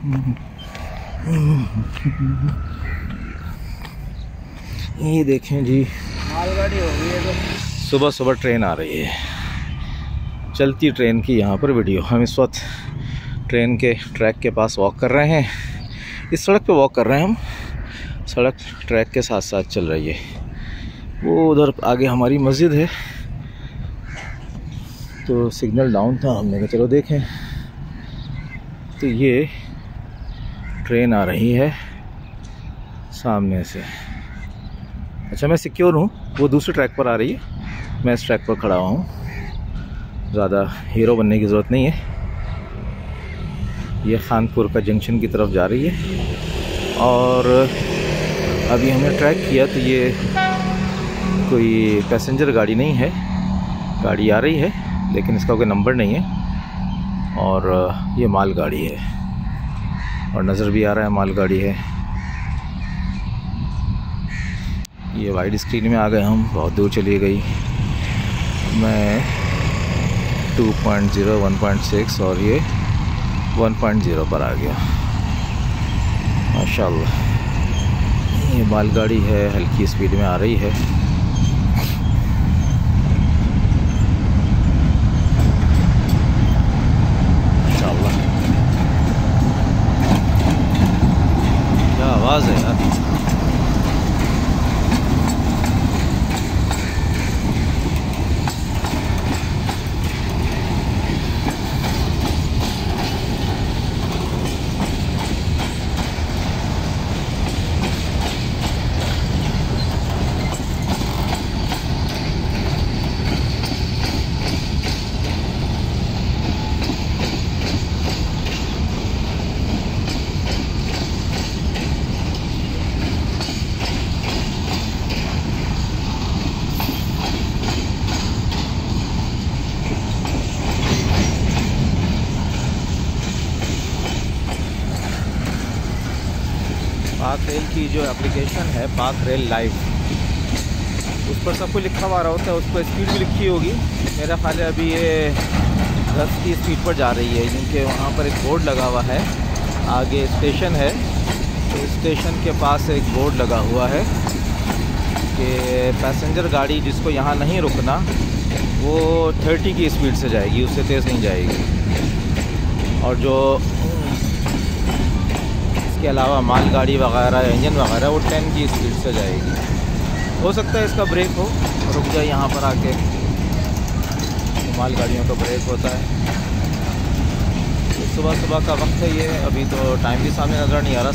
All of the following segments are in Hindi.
ये देखें जी, मालगाड़ी हो गई है। तो सुबह सुबह ट्रेन आ रही है, चलती ट्रेन की यहाँ पर वीडियो। हम इस वक्त ट्रेन के ट्रैक के पास वॉक कर रहे हैं। इस सड़क पे वॉक कर रहे हैं हम, सड़क ट्रैक के साथ साथ चल रही है। वो उधर आगे हमारी मस्जिद है, तो सिग्नल डाउन था, हमने कहा चलो देखें। तो ये ट्रेन आ रही है सामने से। अच्छा, मैं सिक्योर हूँ, वो दूसरे ट्रैक पर आ रही है, मैं इस ट्रैक पर खड़ा हुआ हूँ। ज़्यादा हीरो बनने की ज़रूरत नहीं है। ये खानपुर का जंक्शन की तरफ जा रही है, और अभी हमने ट्रैक किया तो ये कोई पैसेंजर गाड़ी नहीं है। गाड़ी आ रही है लेकिन इसका कोई नंबर नहीं है, और ये माल गाड़ी है, और नज़र भी आ रहा है माल गाड़ी है। ये वाइड स्क्रीन में आ गए हम, बहुत दूर चली गई। मैं 2.0, 1.6 और ये 1.0 पर आ गया। माशाल्लाह, ये मालगाड़ी है, हल्की स्पीड में आ रही है। माशाल्लाह, क्या आवाज़ है यार। पाक रेल की जो एप्लीकेशन है, पाक रेल लाइव, उस पर सब कुछ लिखा हुआ होता है। उस पर स्पीड भी लिखी होगी। मेरा ख्याल है अभी ये 10 की स्पीड पर जा रही है, क्योंकि वहाँ पर एक बोर्ड लगा हुआ है। आगे स्टेशन है, तो स्टेशन के पास एक बोर्ड लगा हुआ है कि पैसेंजर गाड़ी जिसको यहाँ नहीं रुकना वो 30 की स्पीड से जाएगी, उससे तेज़ नहीं जाएगी। और जो के अलावा मालगाड़ी वगैरह, इंजन वगैरह, वो 10 की स्पीड से जाएगी। हो सकता है इसका ब्रेक हो, रुक जाए यहाँ पर आके। तो मालगाड़ियों का ब्रेक होता है। तो सुबह सुबह का वक्त है ये। अभी तो टाइम भी सामने नज़र नहीं आ रहा,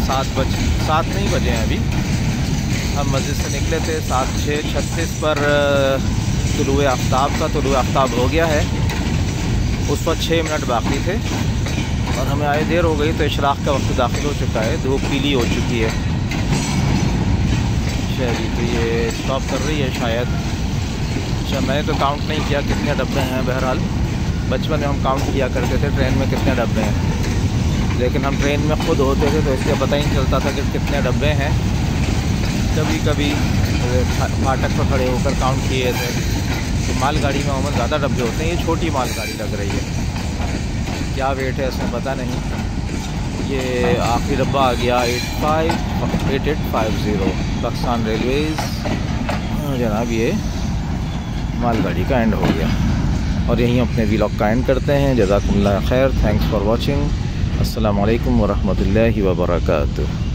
7 नहीं बजे हैं अभी। हम मस्जिद से निकले थे 7:36 पर तुलुए आफ्ताब का तुलुए आफ्ताब हो गया है। उस वक्त 6 मिनट बाकी थे और हमें आए देर हो गई, तो इशराक़ का वक्त दाखिल हो चुका है, धूप पीली हो चुकी है। चलिए, तो ये स्टॉप कर रही है शायद। अच्छा, मैंने तो काउंट नहीं किया कितने डब्बे हैं। बहरहाल बचपन में हम काउंट किया करते थे ट्रेन में कितने डब्बे हैं, लेकिन हम ट्रेन में ख़ुद होते थे तो इसलिए पता ही नहीं चलता था कि कितने डब्बे हैं। कभी कभी फाटक पर खड़े होकर काउंट किए थे। तो मालगाड़ी में उम्र ज़्यादा डब्बे होते हैं। ये छोटी मालगाड़ी लग रही है, क्या वेट है इसमें पता नहीं। ये आखिरी डब्बा आ गया 8850 पाकिस्तान रेलवेज़। जनाब, ये मालगाड़ी का एंड हो गया, और यहीं अपने व्लॉग का एंड करते हैं। जज़ाकुमुल्लाह खैर, थैंक्स फॉर वॉचिंग। अस्सलामु अलैकुम वरहमतुल्लाहि वबरकातुहू।